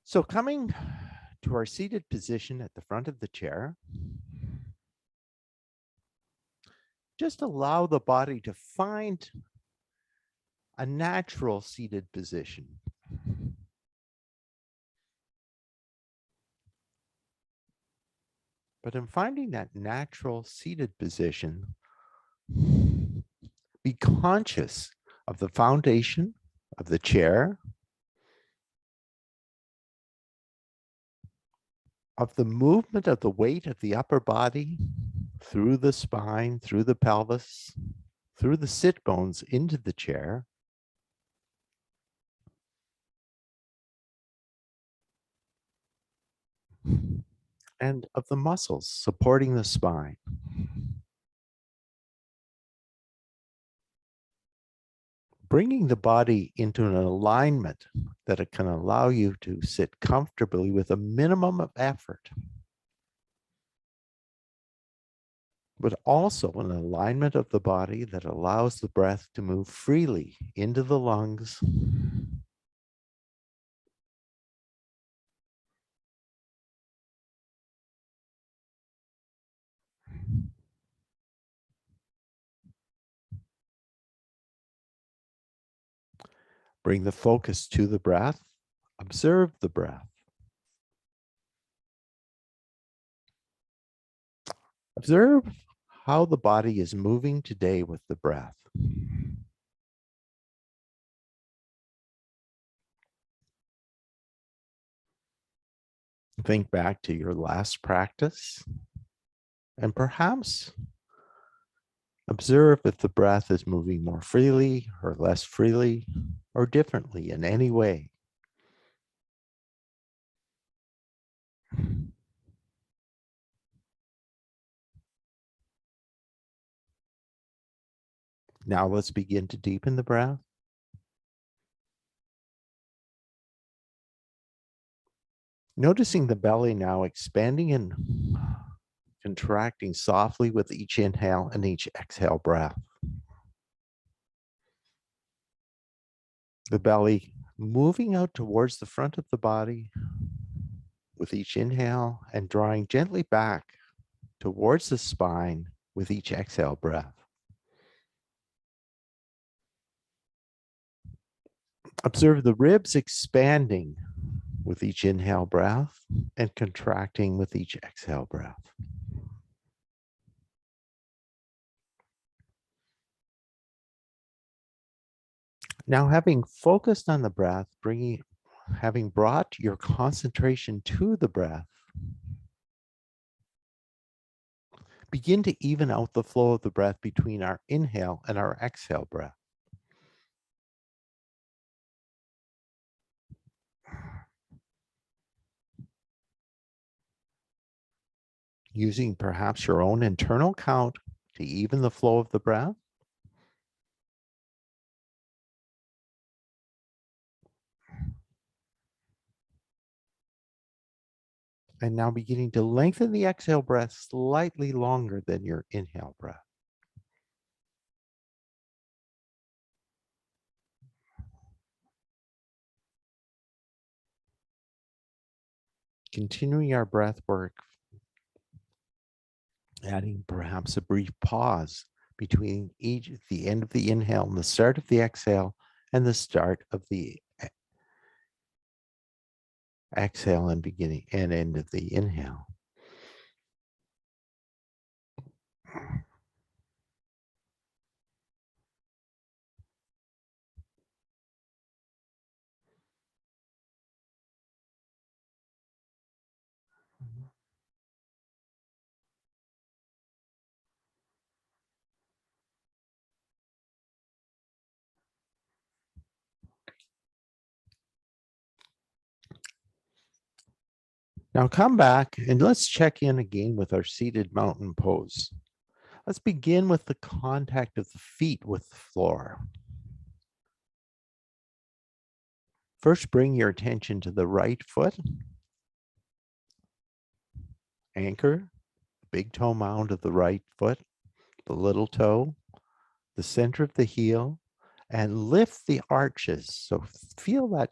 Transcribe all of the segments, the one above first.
So coming to our seated position at the front of the chair, just allow the body to find a natural seated position. But in finding that natural seated position, be conscious of the foundation of the chair, of the movement of the weight of the upper body through the spine, through the pelvis, through the sit bones into the chair. And of the muscles supporting the spine. Bringing the body into an alignment that it can allow you to sit comfortably with a minimum of effort, but also an alignment of the body that allows the breath to move freely into the lungs, bring the focus to the breath, observe the breath. Observe how the body is moving today with the breath. Think back to your last practice and perhaps observe if the breath is moving more freely or less freely or differently in any way. Now let's begin to deepen the breath. Noticing the belly now expanding and contracting softly with each inhale and each exhale breath. The belly moving out towards the front of the body with each inhale and drawing gently back towards the spine with each exhale breath. Observe the ribs expanding with each inhale breath and contracting with each exhale breath. Now, having focused on the breath, having brought your concentration to the breath, begin to even out the flow of the breath between our inhale and our exhale breath. Using perhaps your own internal count to even the flow of the breath. And now beginning to lengthen the exhale breath slightly longer than your inhale breath. Continuing our breath work, adding perhaps a brief pause between the end of the inhale and the start of the exhale and the start of the exhale and beginning and end of the inhale. Now come back and let's check in again with our seated mountain pose. Let's begin with the contact of the feet with the floor. First, bring your attention to the right foot. Anchor big toe mound of the right foot, the little toe, the center of the heel, and lift the arches. So feel that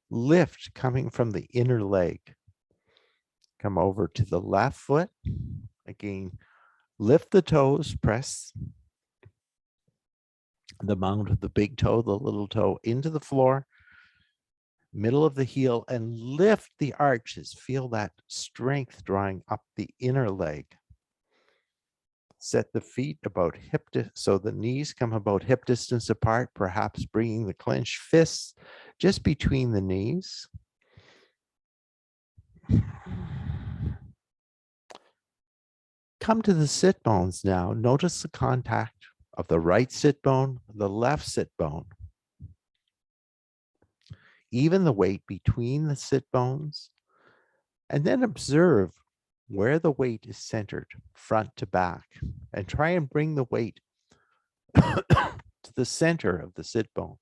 lift coming from the inner leg. Come over to the left foot. Again, lift the toes, press the mound of the big toe, the little toe into the floor, middle of the heel, and lift the arches. Feel that strength drawing up the inner leg. Set the feet about hip so the knees come about hip distance apart, perhaps bringing the clenched fists just between the knees. Come to the sit bones now. Notice the contact of the right sit bone, the left sit bone. Even the weight between the sit bones, and then observe where the weight is centered, front to back, and try and bring the weight to the center of the sit bones.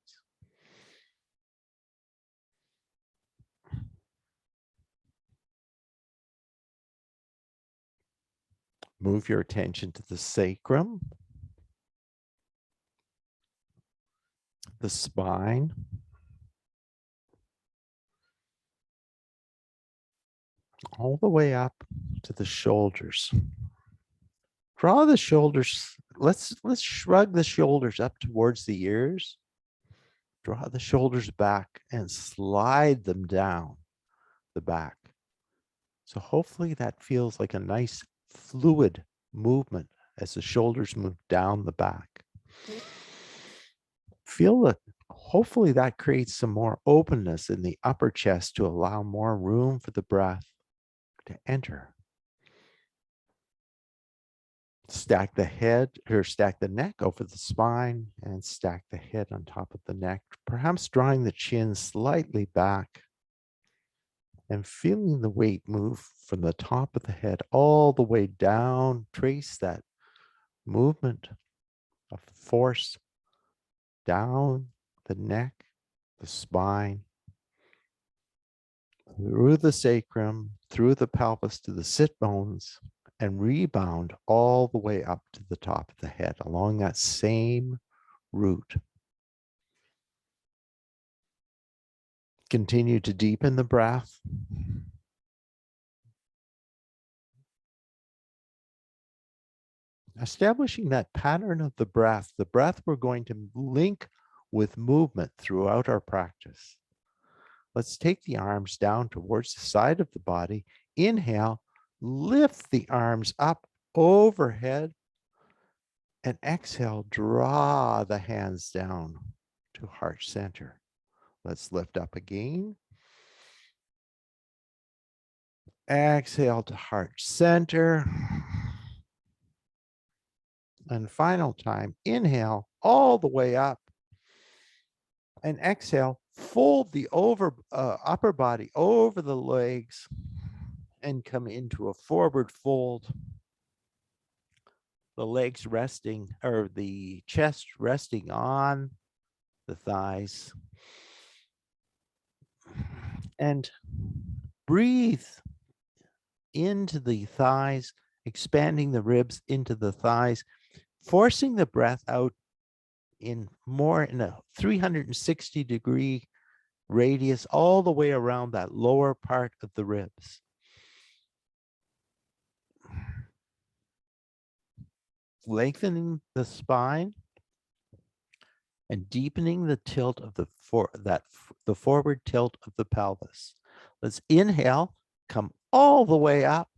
Move your attention to the sacrum, the spine, all the way up to the shoulders. Draw the shoulders. Let's shrug the shoulders up towards the ears. Draw the shoulders back and slide them down the back. So hopefully that feels like a nice fluid movement as the shoulders move down the back. Feel that hopefully that creates some more openness in the upper chest to allow more room for the breath to enter. Stack the head or stack the neck over the spine and stack the head on top of the neck, perhaps drawing the chin slightly back and feeling the weight move from the top of the head all the way down. Trace that movement of force down the neck, the spine, through the sacrum, through the pelvis to the sit bones, and rebound all the way up to the top of the head along that same route. Continue to deepen the breath. Establishing that pattern of the breath we're going to link with movement throughout our practice. Let's take the arms down towards the side of the body. Inhale, lift the arms up overhead, and exhale, draw the hands down to heart center. Let's lift up again. Exhale to heart center. And final time, inhale all the way up. And exhale, fold the upper body over the legs and come into a forward fold. The legs resting, or the chest resting on the thighs. And breathe into the thighs, expanding the ribs into the thighs, forcing the breath out in a 360-degree radius all the way around that lower part of the ribs. Lengthening the spine and deepening the tilt of the forward tilt of the pelvis. Let's inhale, come all the way up.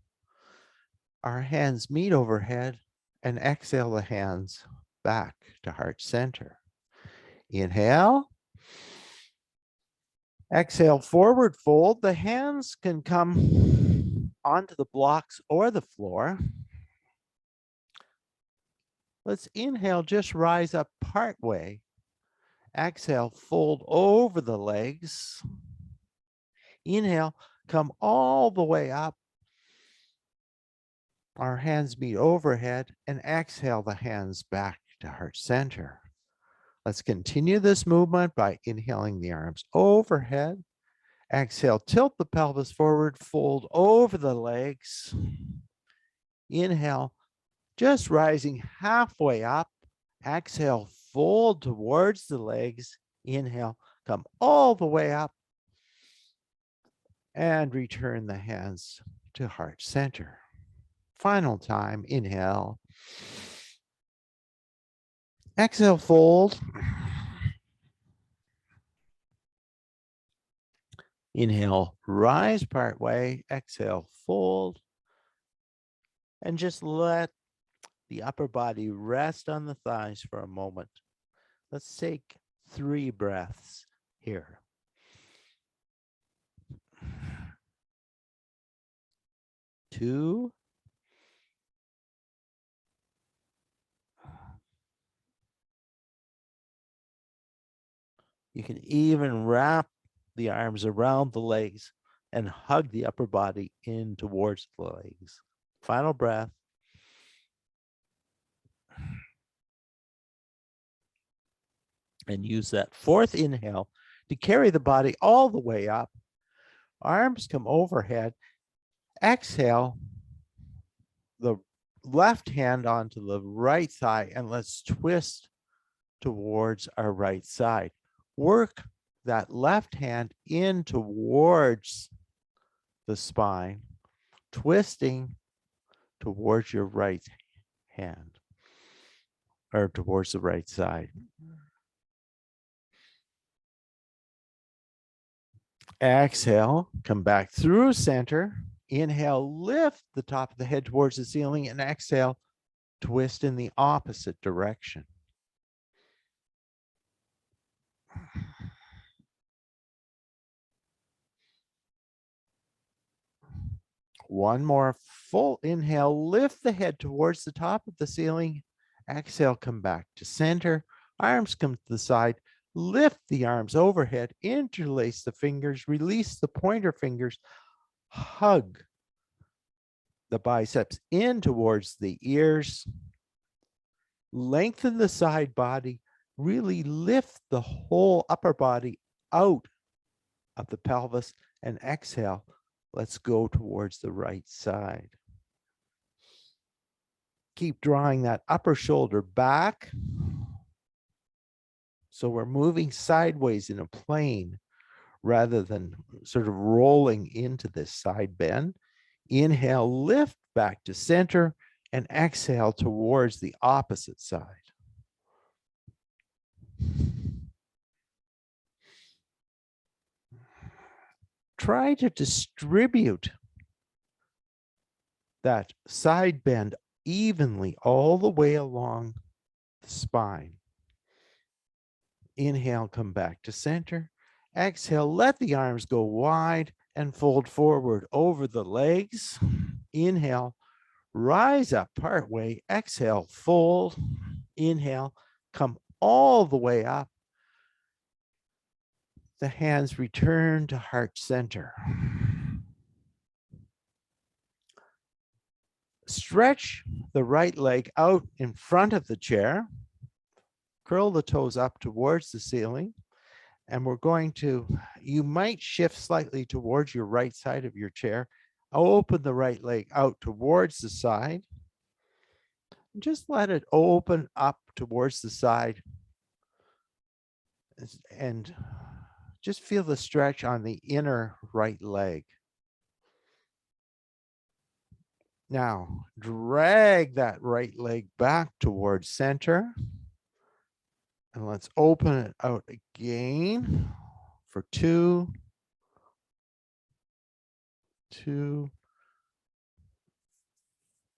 Our hands meet overhead, and exhale the hands back to heart center. Inhale. Exhale, forward fold. The hands can come onto the blocks or the floor. Let's inhale, just rise up partway. Exhale, fold over the legs. Inhale, come all the way up. Our hands meet overhead, and exhale the hands back to heart center. Let's continue this movement by inhaling the arms overhead. Exhale, tilt the pelvis forward, fold over the legs. Inhale, just rising halfway up. Exhale, fold towards the legs. Inhale, come all the way up. And return the hands to heart center. Final time, inhale. Exhale, fold. Inhale, rise part way. Exhale, fold. And just let the upper body rest on the thighs for a moment. Let's take 3 breaths here. 2. You can even wrap the arms around the legs and hug the upper body in towards the legs. Final breath. And use that 4th inhale to carry the body all the way up. Arms come overhead. Exhale the left hand onto the right thigh, and let's twist towards our right side. Work that left hand in towards the spine, twisting towards your right hand or towards the right side. Exhale, come back through center. Inhale, lift the top of the head towards the ceiling, and exhale, twist in the opposite direction. One more full inhale, lift the head towards the top of the ceiling. Exhale, come back to center. Arms come to the side. Lift the arms overhead, interlace the fingers, release the pointer fingers, hug the biceps in towards the ears. Lengthen the side body, really lift the whole upper body out of the pelvis, and exhale. Let's go towards the right side. Keep drawing that upper shoulder back. So we're moving sideways in a plane rather than sort of rolling into this side bend. Inhale, lift back to center, and exhale towards the opposite side. Try to distribute that side bend evenly all the way along the spine. Inhale, come back to center. Exhale, let the arms go wide and fold forward over the legs. Inhale, rise up part way. Exhale, fold. Inhale, come all the way up. The hands return to heart center. Stretch the right leg out in front of the chair. Curl the toes up towards the ceiling. And we're going to, you might shift slightly towards your right side of your chair. Open the right leg out towards the side. Just let it open up towards the side. And just feel the stretch on the inner right leg. Now, drag that right leg back towards center. And let's open it out again for 2, 2,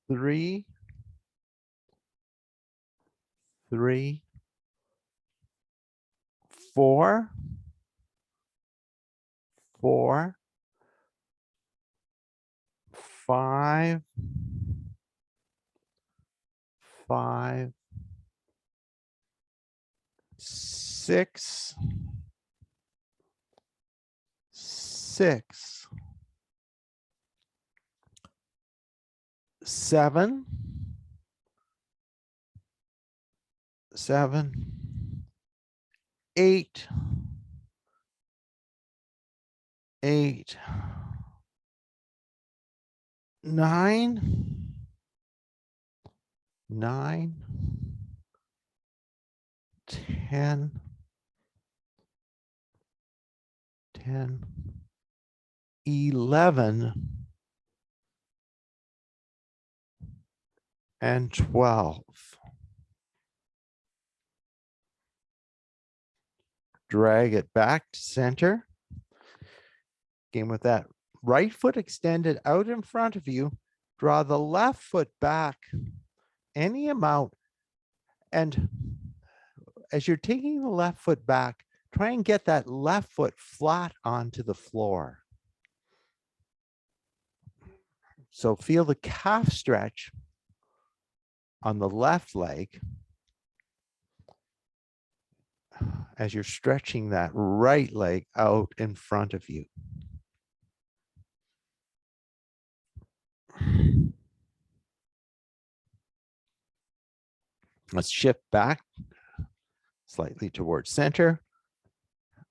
3, 3, 4, 4, 5, 5, 6, 6, 7, 7, 8, 8, 9, 9, 10, 10, 11, and 12. Drag it back to center. Again, with that right foot extended out in front of you, draw the left foot back any amount. And as you're taking the left foot back, try and get that left foot flat onto the floor. So feel the calf stretch on the left leg as you're stretching that right leg out in front of you. Let's shift back slightly towards center.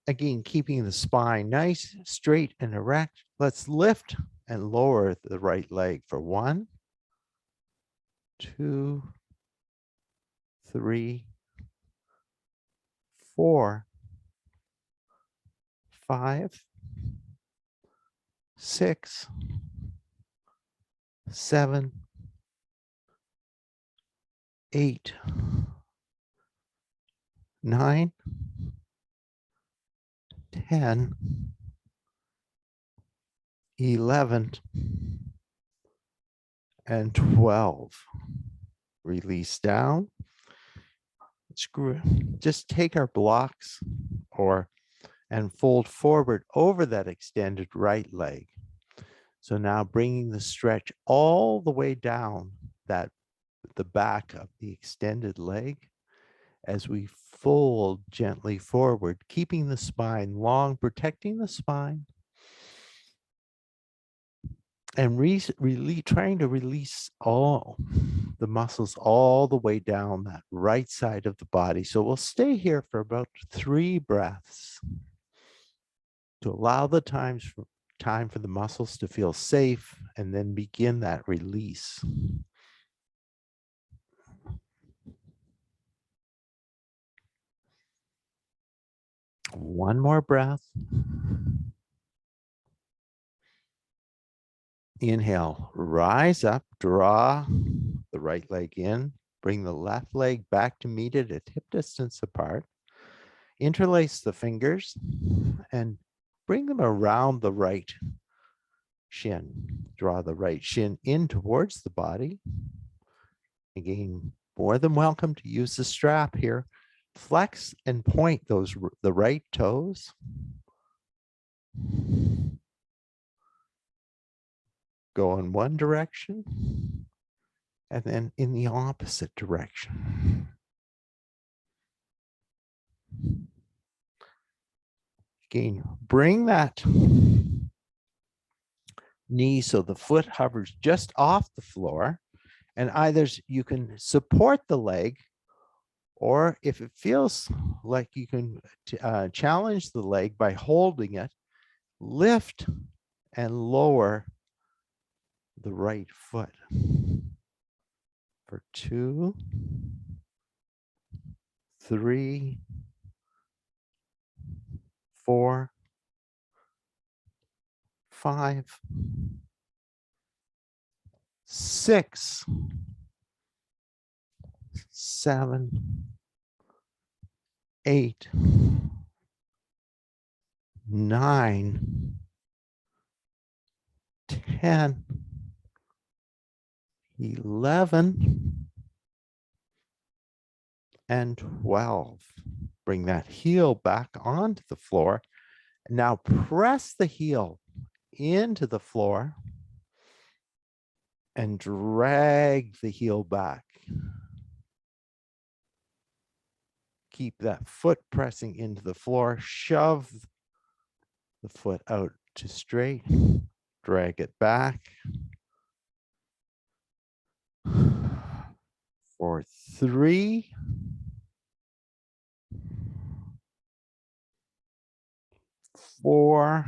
Again, keeping the spine nice, straight, and erect. Let's lift and lower the right leg for 1, 2, 3, 4, 5, 6, 7, 8, 9, 10, 11, and 12. Release down. Just take our blocks and fold forward over that extended right leg. So now bringing the stretch all the way down the back of the extended leg as we fold gently forward, keeping the spine long, protecting the spine, and trying to release all the muscles all the way down that right side of the body. So we'll stay here for about 3 breaths to allow the time for the muscles to feel safe, and then begin that release. One more breath. Inhale, rise up, draw the right leg in, bring the left leg back to meet it at hip distance apart. Interlace the fingers and bring them around the right shin. Draw the right shin in towards the body. Again, more than welcome to use the strap here. Flex and point the right toes. Go in one direction and then in the opposite direction. Again, bring that knee so the foot hovers just off the floor, and either you can support the leg, or if it feels like you can challenge the leg by holding it, lift and lower the right foot for 2, 3, 4, 5, 6, 7, 8, 9, 10, 11, and 12. Bring that heel back onto the floor. Now press the heel into the floor and drag the heel back. Keep that foot pressing into the floor. Shove the foot out to straight. Drag it back. For 3, 4,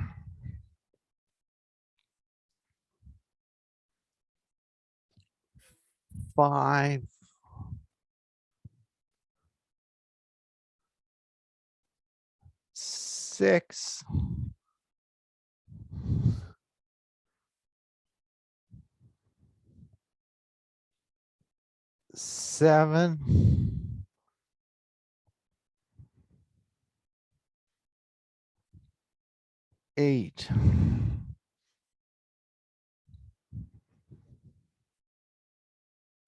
5, 6, 7, 8,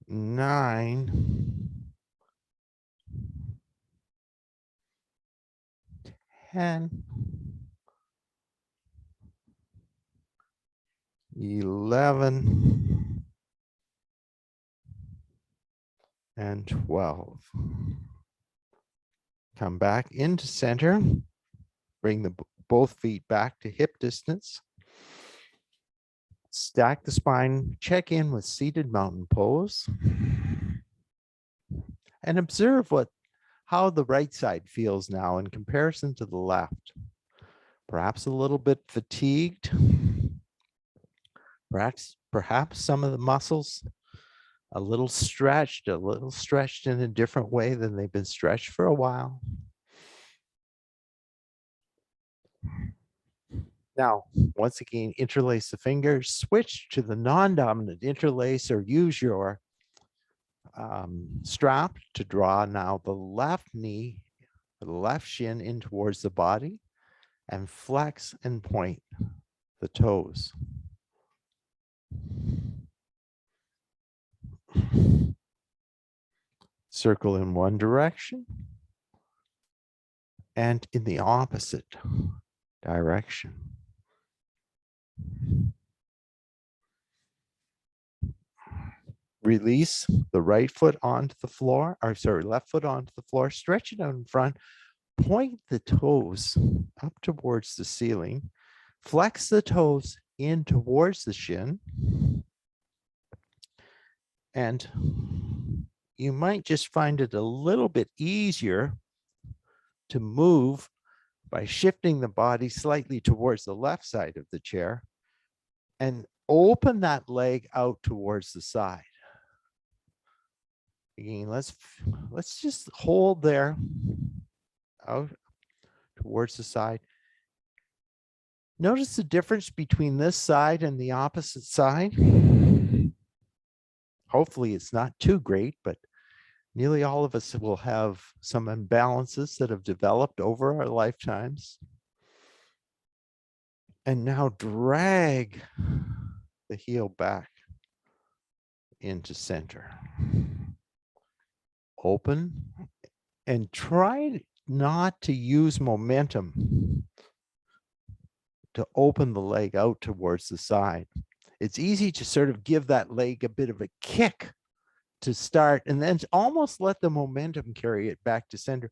9, 10, 11, and 12. Come back into center. Bring both feet back to hip distance. Stack the spine. Check in with seated mountain pose. And observe how the right side feels now in comparison to the left. Perhaps a little bit fatigued. Perhaps some of the muscles a little stretched in a different way than they've been stretched for a while. Now, once again, interlace the fingers, switch to the non-dominant interlace, or use your strap to draw now the left knee, the left shin in towards the body, and flex and point the toes. Circle in one direction and in the opposite direction. Release the right foot onto the floor, left foot onto the floor, stretch it out in front, point the toes up towards the ceiling, flex the toes in towards the shin, and you might just find it a little bit easier to move by shifting the body slightly towards the left side of the chair and open that leg out towards the side. Again, let's just hold there out towards the side. Notice the difference between this side and the opposite side. Hopefully it's not too great, but nearly all of us will have some imbalances that have developed over our lifetimes. And now drag the heel back into center. Open and try not to use momentum to open the leg out towards the side. It's easy to sort of give that leg a bit of a kick to start and then almost let the momentum carry it back to center.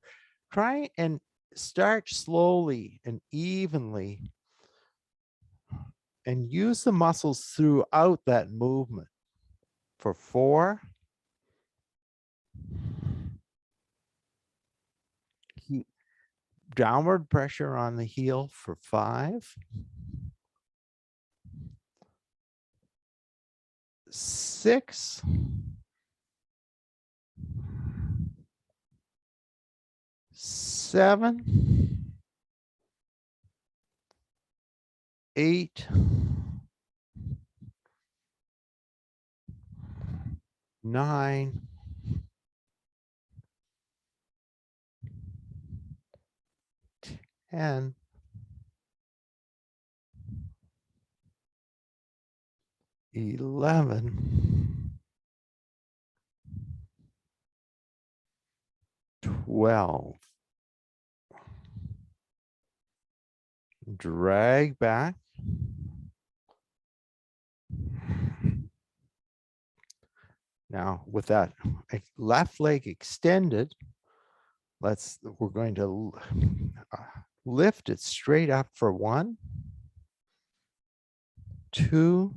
Try and start slowly and evenly and use the muscles throughout that movement for 4. Keep downward pressure on the heel for 5. 6. 7. 8. 9. 10. 11. 12. Drag back. Now, with that left leg extended, we're going to lift it straight up for 1, 2,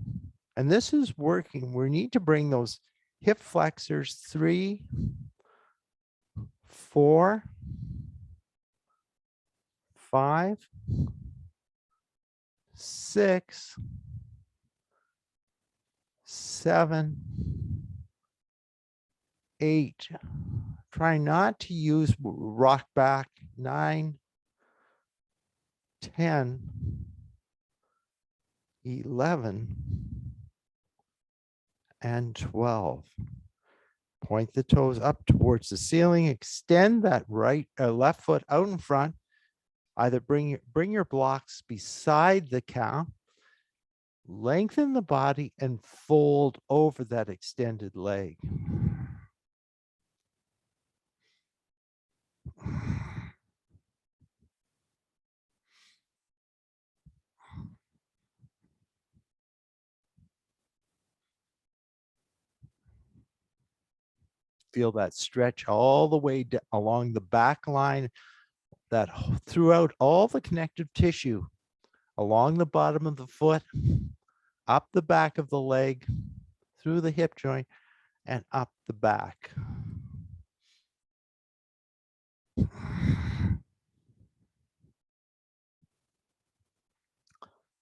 and this is working. We need to bring those hip flexors 3, 4, 5, 6, 7, 8. Try not to use rock back. 9, 10, 11, and 12. Point the toes up towards the ceiling. Extend that left foot out in front. Either bring your blocks beside the calf, lengthen the body, and fold over that extended leg. Feel that stretch all the way along the back line, that throughout all the connective tissue, along the bottom of the foot, up the back of the leg, through the hip joint, and up the back.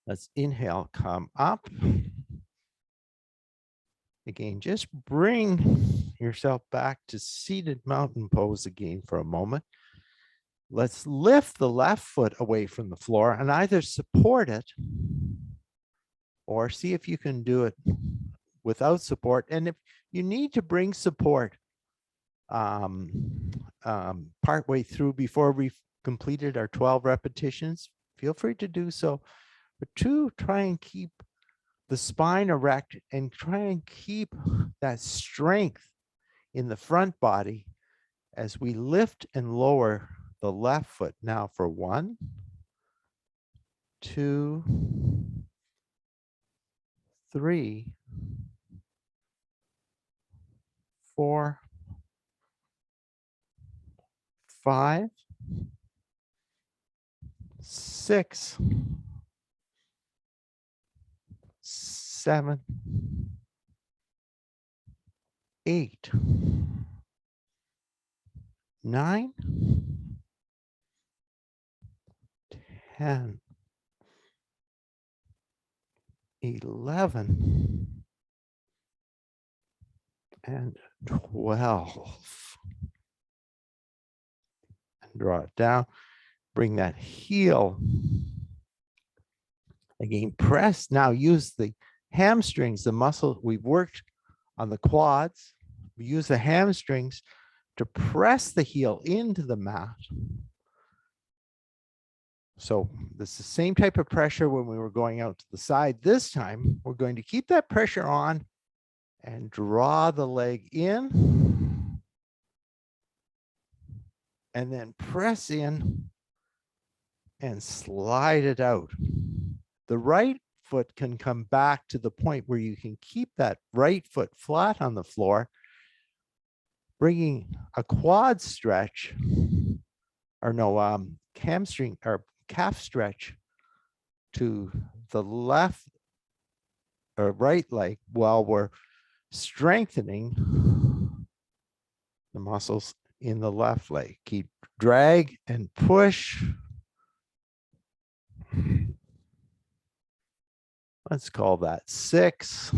Let's inhale, come up. Again, just bring yourself back to seated mountain pose again for a moment. Let's lift the left foot away from the floor and either support it or see if you can do it without support. And if you need to bring support partway through before we've completed our 12 repetitions, feel free to do so. But two, try and keep the spine erect and try and keep that strength in the front body as we lift and lower the left foot. Now for 1, 2, 3, 4, 5, 6, 7, 8, 9, 10, 11, and 12. And draw it down. Bring that heel. Again, press. Now use the hamstrings, the muscle. We've worked on the quads. We use the hamstrings to press the heel into the mat. So this is the same type of pressure when we were going out to the side. This time, we're going to keep that pressure on and draw the leg in and then press in and slide it out. The right foot can come back to the point where you can keep that right foot flat on the floor, bringing a quad stretch, or no, hamstring or calf stretch to the left or right leg while we're strengthening the muscles in the left leg. Keep drag and push. Let's call that 6.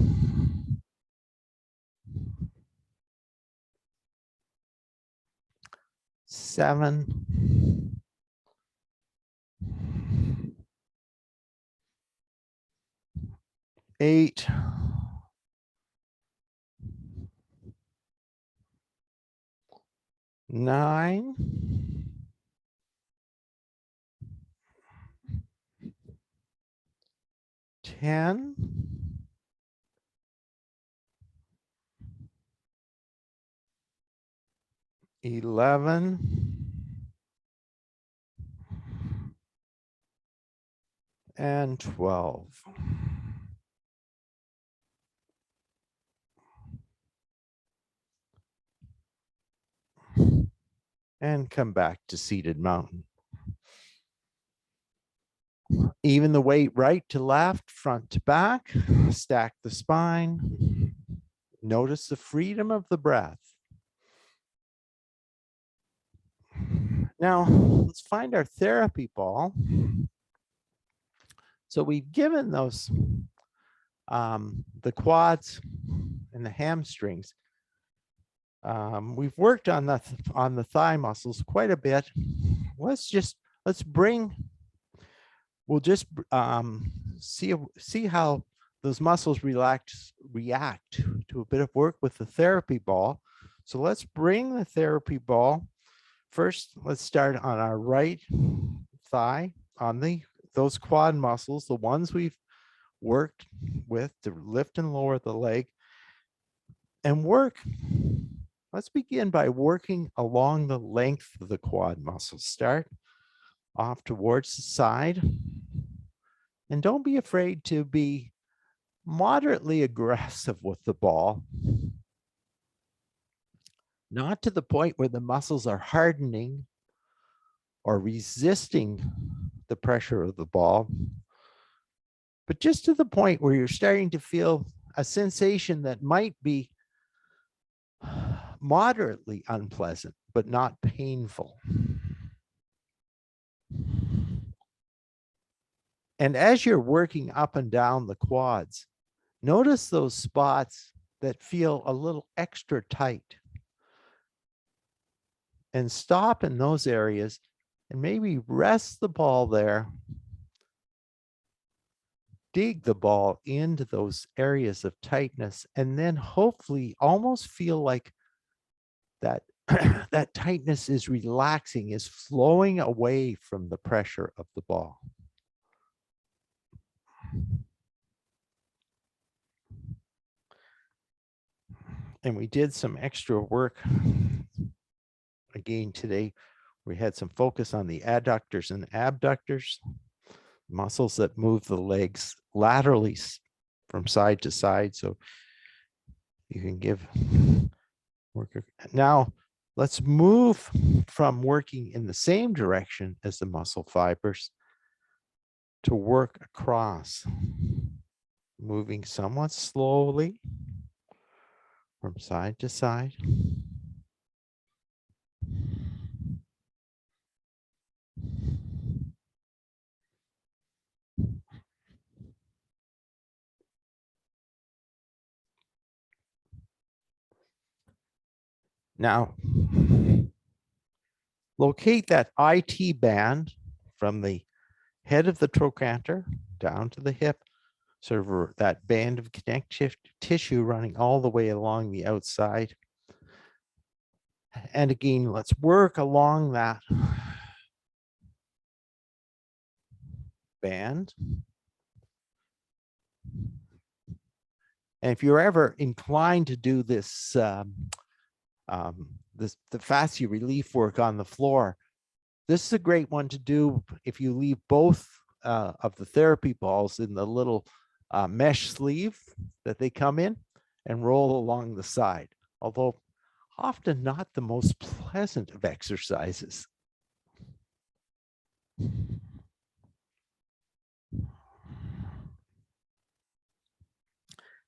7. 8. 9. 10. 11. And 12. And come back to seated mountain. Even the weight right to left, front to back. Stack the spine. Notice the freedom of the breath. Now, let's find our therapy ball. So we've given those, the quads and the hamstrings. We've worked on the thigh muscles quite a bit. Let's bring we'll just see how those muscles react to a bit of work with the therapy ball. So let's bring the therapy ball. First, let's start on our right thigh, on those quad muscles, the ones we've worked with to lift and lower the leg, and work. Let's begin by working along the length of the quad muscles. Start off towards the side, and don't be afraid to be moderately aggressive with the ball. Not to the point where the muscles are hardening or resisting the pressure of the ball, but just to the point where you're starting to feel a sensation that might be moderately unpleasant, but not painful. And as you're working up and down the quads, notice those spots that feel a little extra tight. And stop in those areas and maybe rest the ball there. Dig the ball into those areas of tightness, and then hopefully almost feel like that that tightness is relaxing, is flowing away from the pressure of the ball. And we did some extra work again today. We had some focus on the adductors and abductors, muscles that move the legs laterally from side to side. So you can give work. Now let's move from working in the same direction as the muscle fibers to work across, moving somewhat slowly from side to side. Now, locate that IT band from the head of the trochanter down to the hip, sort of that band of connective tissue running all the way along the outside. And again, let's work along that band. And if you're ever inclined to do this, the fascia relief work on the floor, this is a great one to do if you leave both of the therapy balls in the little mesh sleeve that they come in and roll along the side, although often not the most pleasant of exercises.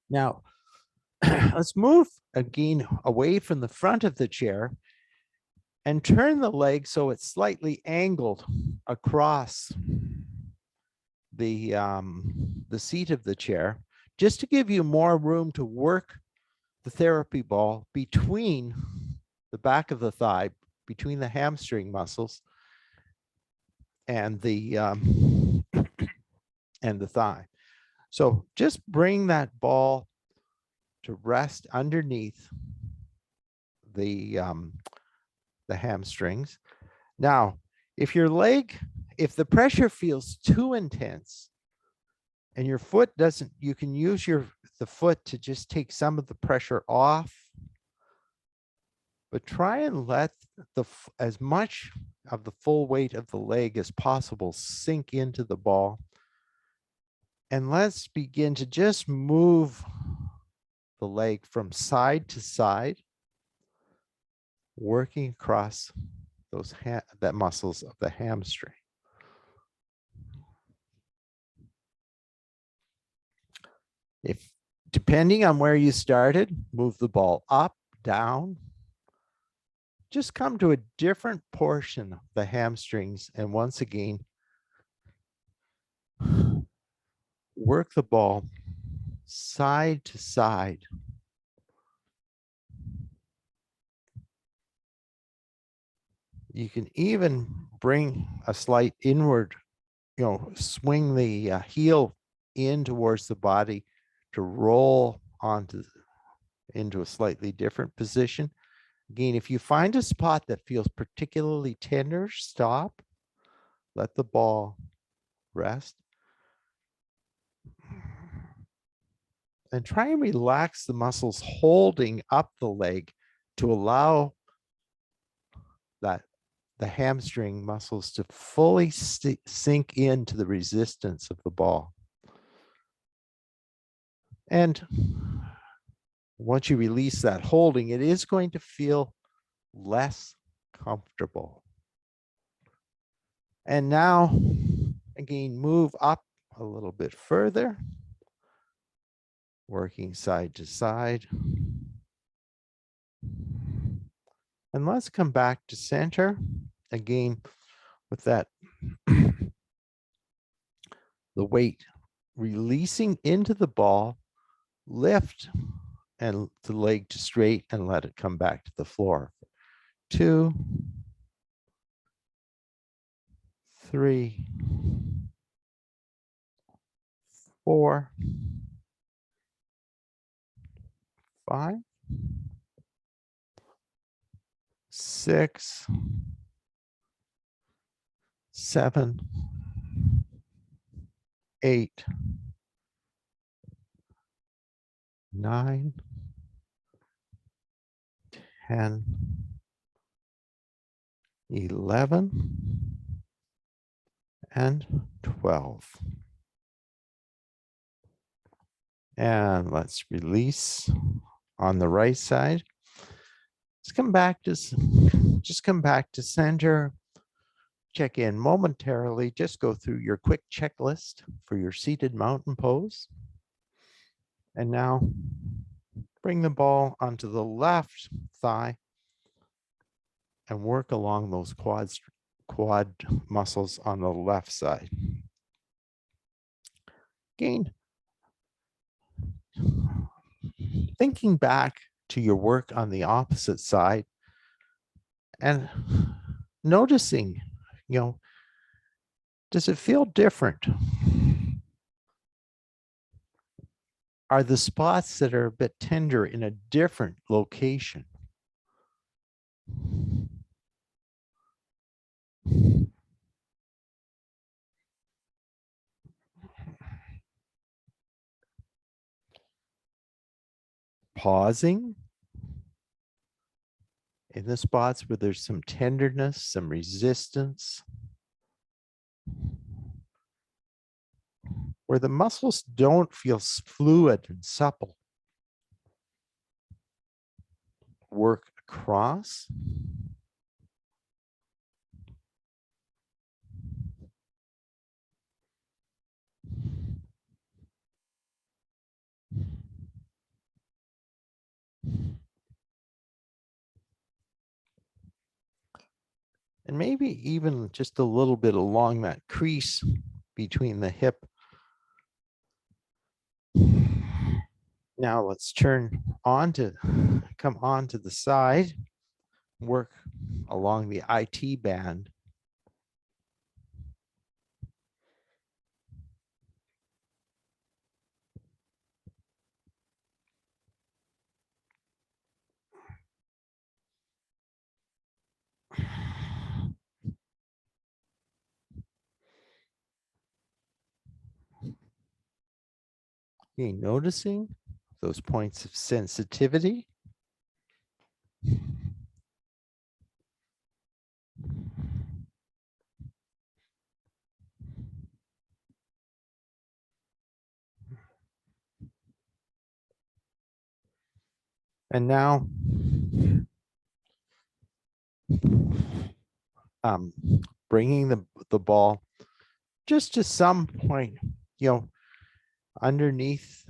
Now, let's move again away from the front of the chair and turn the leg so it's slightly angled across the seat of the chair, just to give you more room to work the therapy ball between the back of the thigh, between the hamstring muscles and the thigh. So just bring that ball to rest underneath the hamstrings. Now, if the pressure feels too intense and your foot doesn't, you can use the foot to just take some of the pressure off, but try and let as much of the full weight of the leg as possible sink into the ball. And let's begin to just move the leg from side to side, working across those muscles of the hamstring. If, depending on where you started, move the ball up, down. Just come to a different portion of the hamstrings, and once again, work the ball side to side. You can even bring a slight inward swing the heel in towards the body to roll into a slightly different position. Again, if you find a spot that feels particularly tender, stop, let the ball rest, and try and relax the muscles holding up the leg to allow the hamstring muscles to fully sink into the resistance of the ball. And once you release that holding, it is going to feel less comfortable. And now, again, move up a little bit further, working side to side. And let's come back to center again with that, the weight releasing into the ball, lift and the leg to straight and let it come back to the floor. 2, 3, 4, 5, 6, 7, 8, 9, 10, 11, and 12. And let's release on the right side. Just come back to center. Check in momentarily. Just go through your quick checklist for your seated mountain pose. And now bring the ball onto the left thigh and work along those quad muscles on the left side. Again, thinking back to your work on the opposite side and noticing, does it feel different? Are the spots that are a bit tender in a different location? Pausing in the spots where there's some tenderness, some resistance, where the muscles don't feel fluid and supple. Work across. And maybe even just a little bit along that crease between the hip. Now let's come onto the side, work along the IT band. Okay, noticing those points of sensitivity. And now bringing the ball just to some point, underneath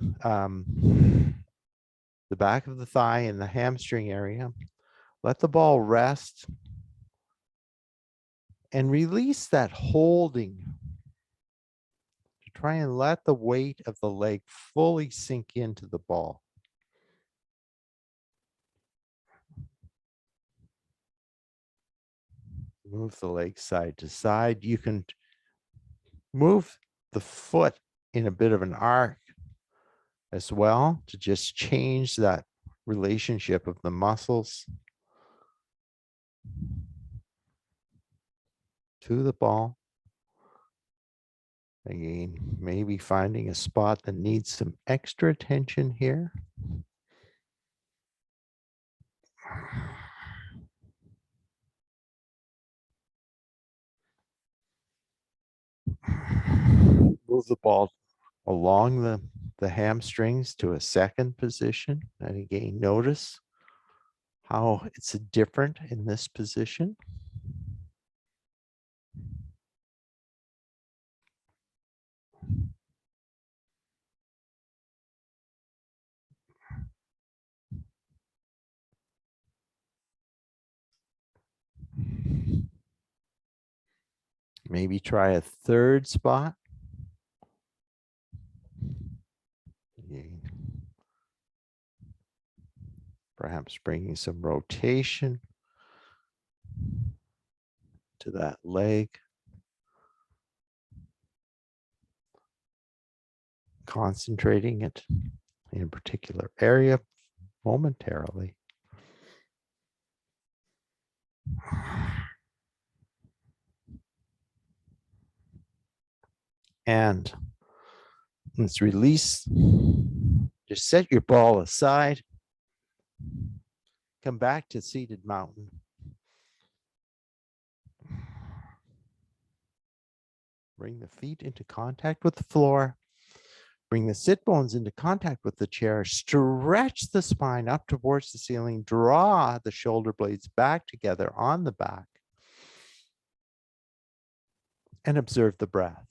the back of the thigh and the hamstring area. Let the ball rest and release that holding to try and let the weight of the leg fully sink into the ball. Move the leg side to side. You can Move the foot in a bit of an arc as well to just change that relationship of the muscles to the ball. Again, maybe finding a spot that needs some extra attention here. Move the ball along the hamstrings to a second position. And again, notice how it's different in this position. Maybe try a third spot. Again, perhaps bringing some rotation to that leg. Concentrating it in a particular area momentarily. And let's release. Just set your ball aside. Come back to seated mountain. Bring the feet into contact with the floor. Bring the sit bones into contact with the chair. Stretch the spine up towards the ceiling. Draw the shoulder blades back together on the back. And observe the breath.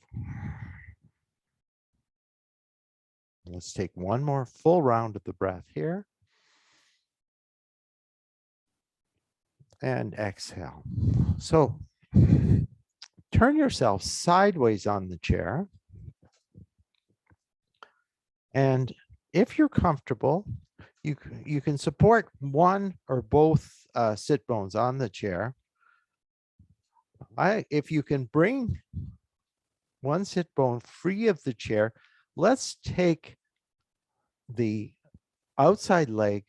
Let's take one more full round of the breath here. And exhale. So turn yourself sideways on the chair. And if you're comfortable, you can support one or both sit bones on the chair. If you can bring one sit bone free of the chair, let's take the outside leg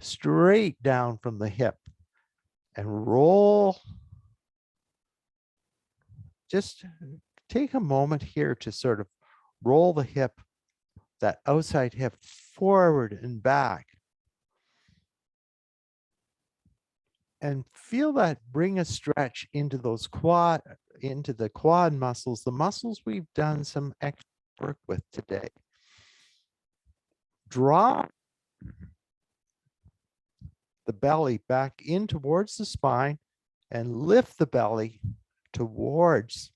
straight down from the hip and roll. Just take a moment here to sort of roll the hip, that outside hip, forward and back. And feel that bring a stretch into those into the quad muscles, the muscles we've done some extra work with today. Draw the belly back in towards the spine and lift the belly towards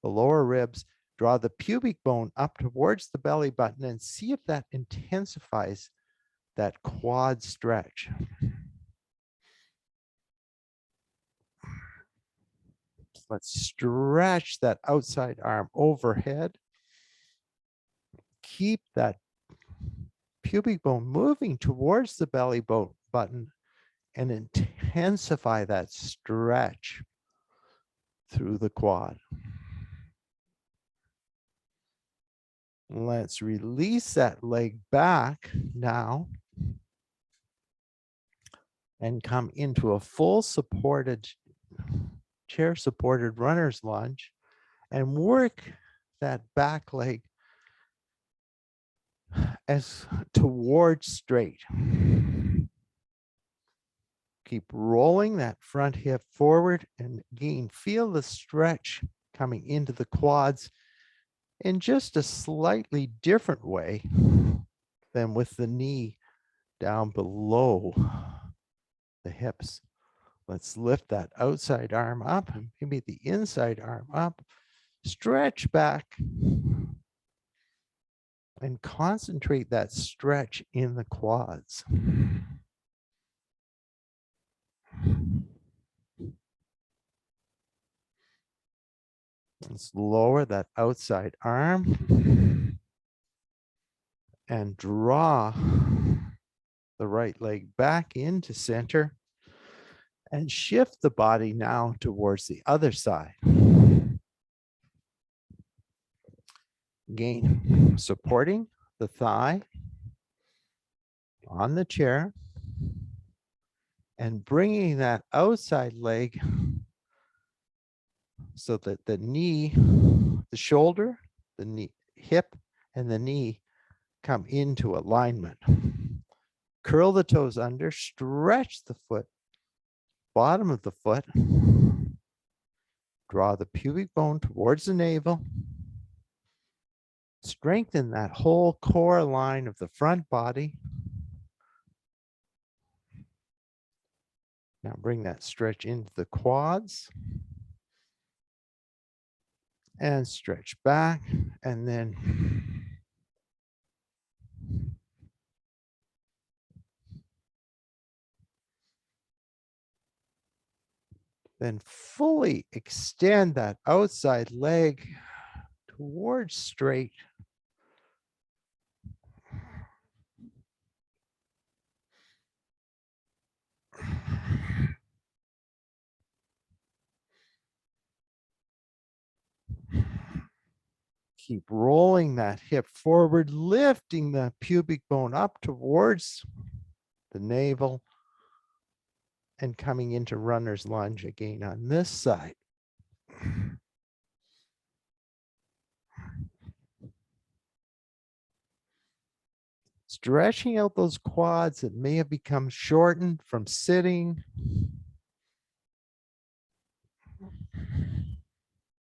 the lower ribs. Draw the pubic bone up towards the belly button and see if that intensifies that quad stretch. Let's stretch that outside arm overhead. Keep that pubic bone moving towards the belly button and intensify that stretch through the quad. Let's release that leg back now and come into a full supported, chair supported runner's lunge and work that back leg as towards straight. Keep rolling that front hip forward and again, feel the stretch coming into the quads in just a slightly different way than with the knee down below the hips. Let's lift that outside arm up and maybe the inside arm up. Stretch back and concentrate that stretch in the quads. Let's lower that outside arm and draw the right leg back into center and shift the body now towards the other side. Again, supporting the thigh on the chair and bringing that outside leg so that the knee, the shoulder, the knee, hip, and the knee come into alignment. Curl the toes under, stretch the foot, bottom of the foot, draw the pubic bone towards the navel, strengthen that whole core line of the front body. Now bring that stretch into the quads and stretch back, and then fully extend that outside leg towards straight. Keep rolling that hip forward, lifting the pubic bone up towards the navel and coming into runner's lunge again on this side. Stretching out those quads that may have become shortened from sitting.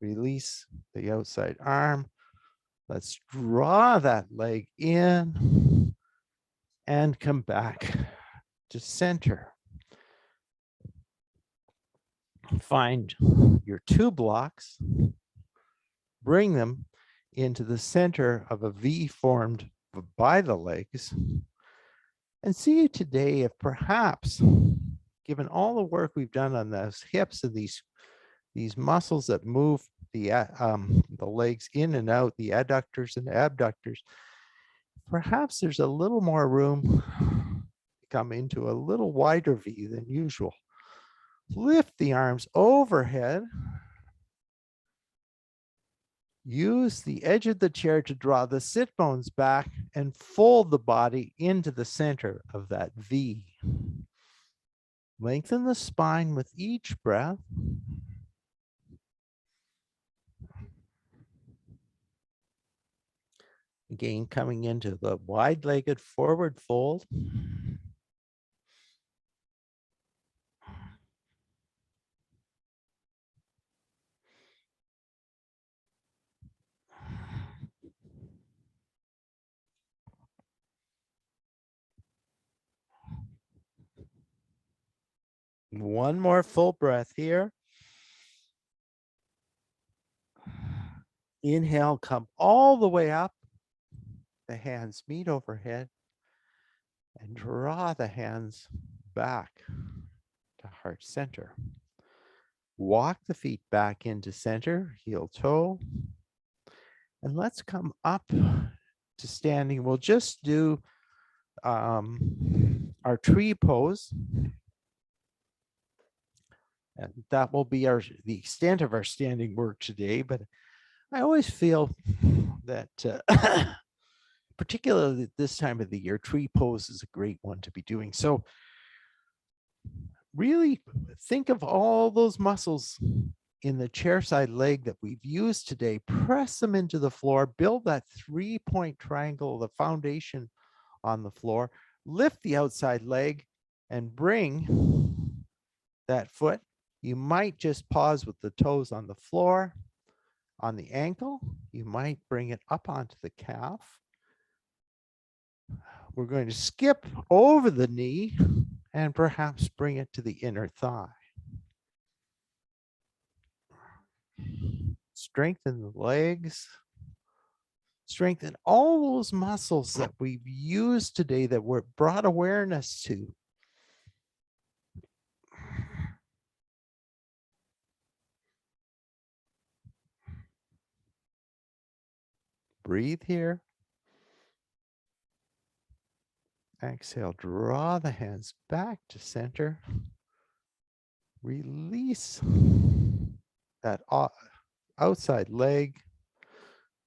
Release the outside arm. Let's draw that leg in and come back to center. Find your two blocks, bring them into the center of a V formed by the legs, and see today if perhaps, given all the work we've done on those hips and these muscles that move the legs in and out, the adductors and abductors, perhaps there's a little more room to come into a little wider V than usual. Lift the arms overhead. Use the edge of the chair to draw the sit bones back and fold the body into the center of that V. Lengthen the spine with each breath. Again, coming into the wide-legged forward fold. One more full breath here. Inhale, come all the way up. The hands meet overhead and draw the hands back to heart center. Walk the feet back into center, heel toe. And let's come up to standing. We'll just do our tree pose. And that will be the extent of our standing work today. But I always feel that particularly at this time of the year, tree pose is a great one to be doing. So really think of all those muscles in the chair side leg that we've used today, press them into the floor, build that 3-point triangle, the foundation on the floor, lift the outside leg and bring that foot. You might just pause with the toes on the floor. On the ankle, you might bring it up onto the calf. We're going to skip over the knee and perhaps bring it to the inner thigh. Strengthen the legs. Strengthen all those muscles that we've used today that we're brought awareness to. Breathe here. Exhale, draw the hands back to center. Release that outside leg.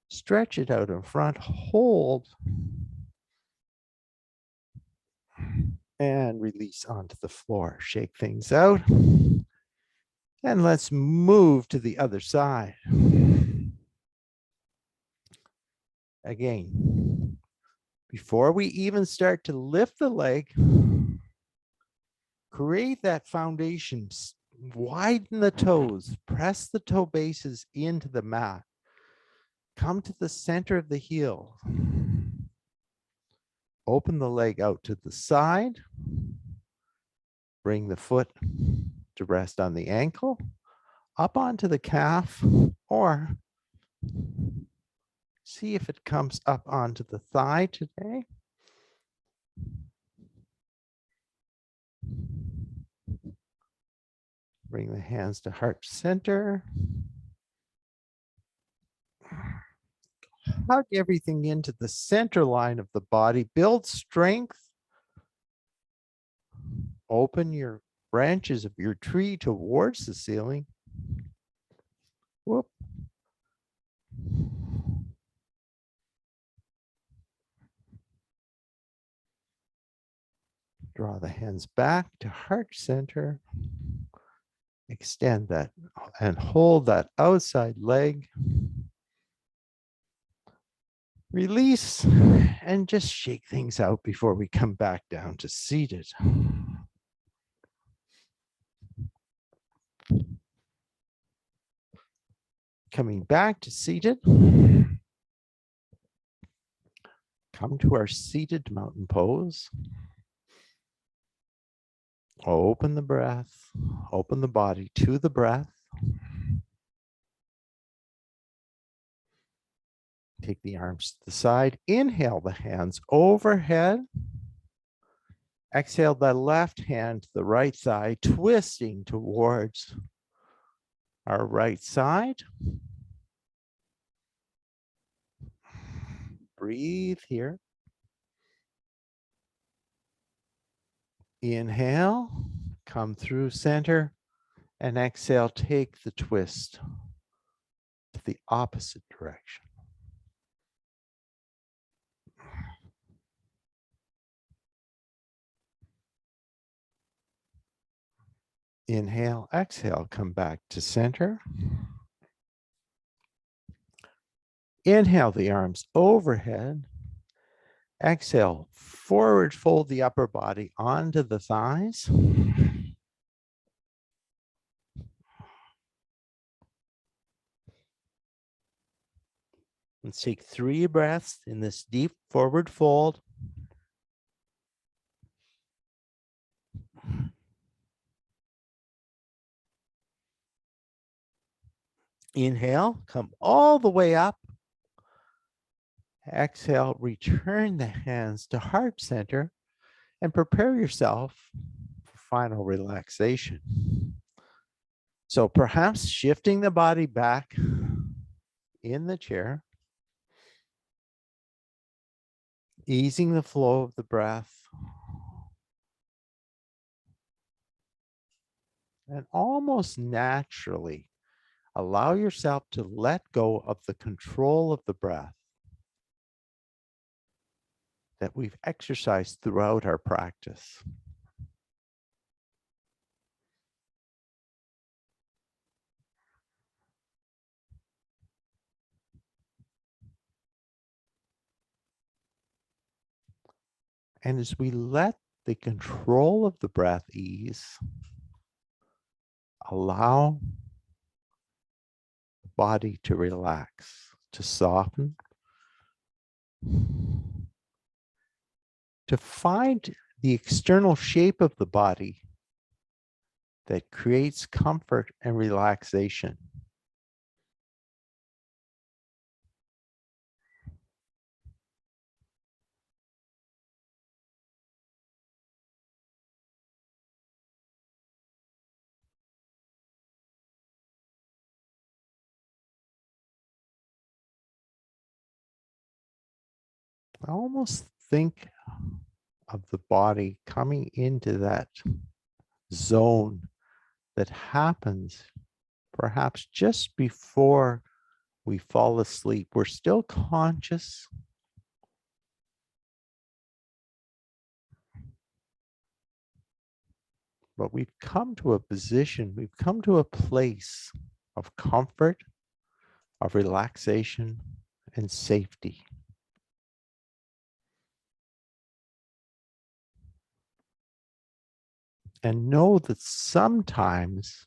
Stretch it out in front, hold, and release onto the floor. Shake things out. And let's move to the other side. Again, before we even start to lift the leg, create that foundation. Widen the toes, press the toe bases into the mat. Come to the center of the heel. Open the leg out to the side. Bring the foot to rest on the ankle, up onto the calf, or see if it comes up onto the thigh today. Bring the hands to heart center. Hug everything into the center line of the body. Build strength. Open your branches of your tree towards the ceiling. Whoop. Draw the hands back to heart center. Extend that and hold that outside leg. Release and just shake things out before we come back down to seated. Coming back to seated. Come to our seated mountain pose. Open the breath, open the body to the breath. Take the arms to the side. Inhale the hands overhead. Exhale the left hand to the right thigh, twisting towards our right side. Breathe here. Inhale, come through center, and exhale, take the twist to the opposite direction. Inhale, exhale, come back to center. Inhale the arms overhead. Exhale, forward fold the upper body onto the thighs. Let's take 3 breaths in this deep forward fold. Inhale, come all the way up. Exhale, return the hands to heart center and prepare yourself for final relaxation. So perhaps shifting the body back in the chair, easing the flow of the breath, and almost naturally allow yourself to let go of the control of the breath that we've exercised throughout our practice. And as we let the control of the breath ease, allow the body to relax, to soften, to find the external shape of the body that creates comfort and relaxation. I almost think of the body coming into that zone that happens perhaps just before we fall asleep. We're still conscious, but we've come to a position, we've come to a place of comfort, of relaxation, and safety. And know that sometimes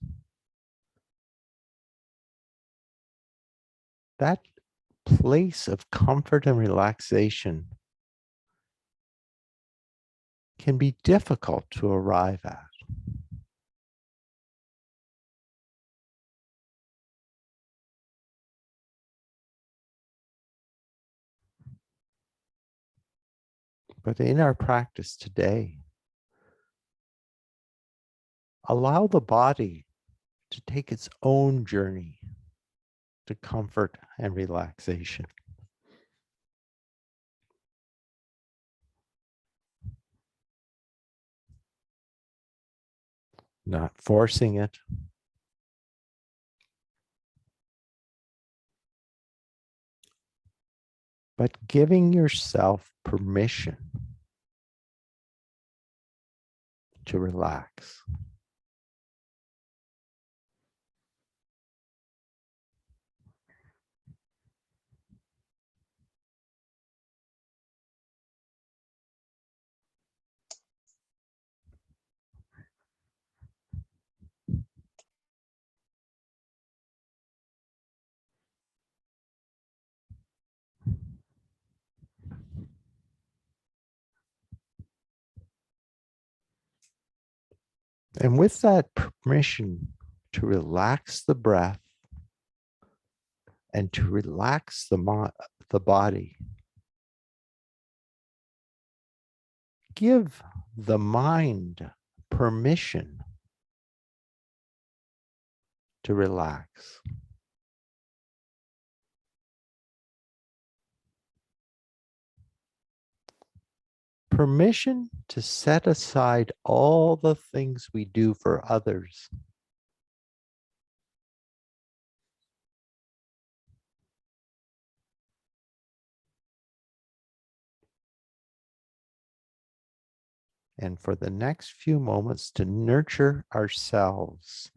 that place of comfort and relaxation can be difficult to arrive at. But in our practice today, allow the body to take its own journey to comfort and relaxation. Not forcing it, but giving yourself permission to relax. And with that permission to relax the breath and to relax the body, give the mind permission to relax. Permission to set aside all the things we do for others. And for the next few moments to nurture ourselves.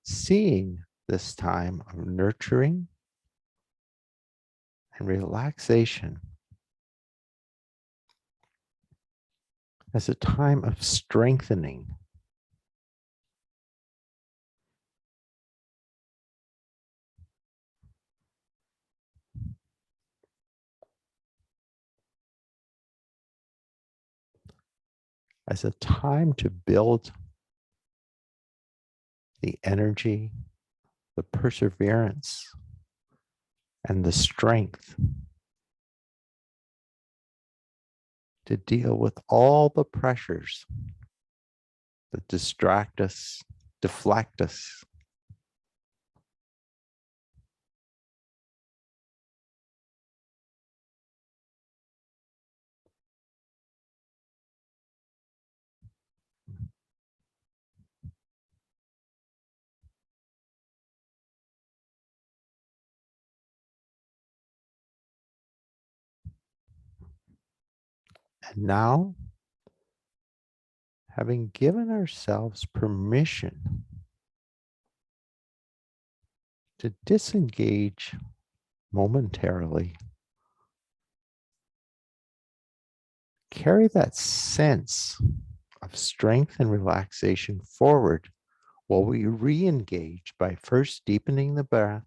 Seeing this time of nurturing and relaxation as a time of strengthening. As a time to build the energy, the perseverance, and the strength to deal with all the pressures that distract us, deflect us. And now, having given ourselves permission to disengage momentarily, carry that sense of strength and relaxation forward while we re-engage by first deepening the breath,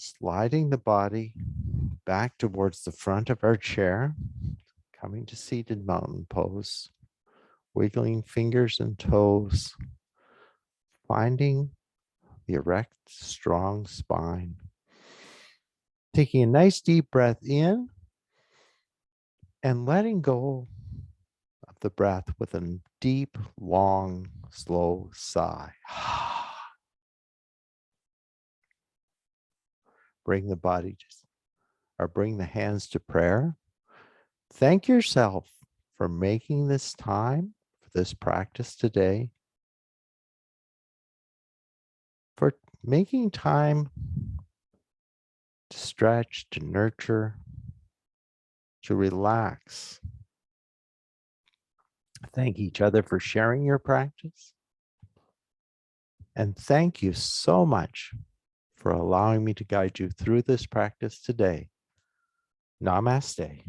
sliding the body back towards the front of our chair, coming to seated mountain pose, wiggling fingers and toes, finding the erect, strong spine. Taking a nice deep breath in and letting go of the breath with a deep, long, slow sigh. Bring the body or bring the hands to prayer. Thank yourself for making this time for this practice today, for making time to stretch, to nurture, to relax. Thank each other for sharing your practice. And thank you so much for allowing me to guide you through this practice today. Namaste.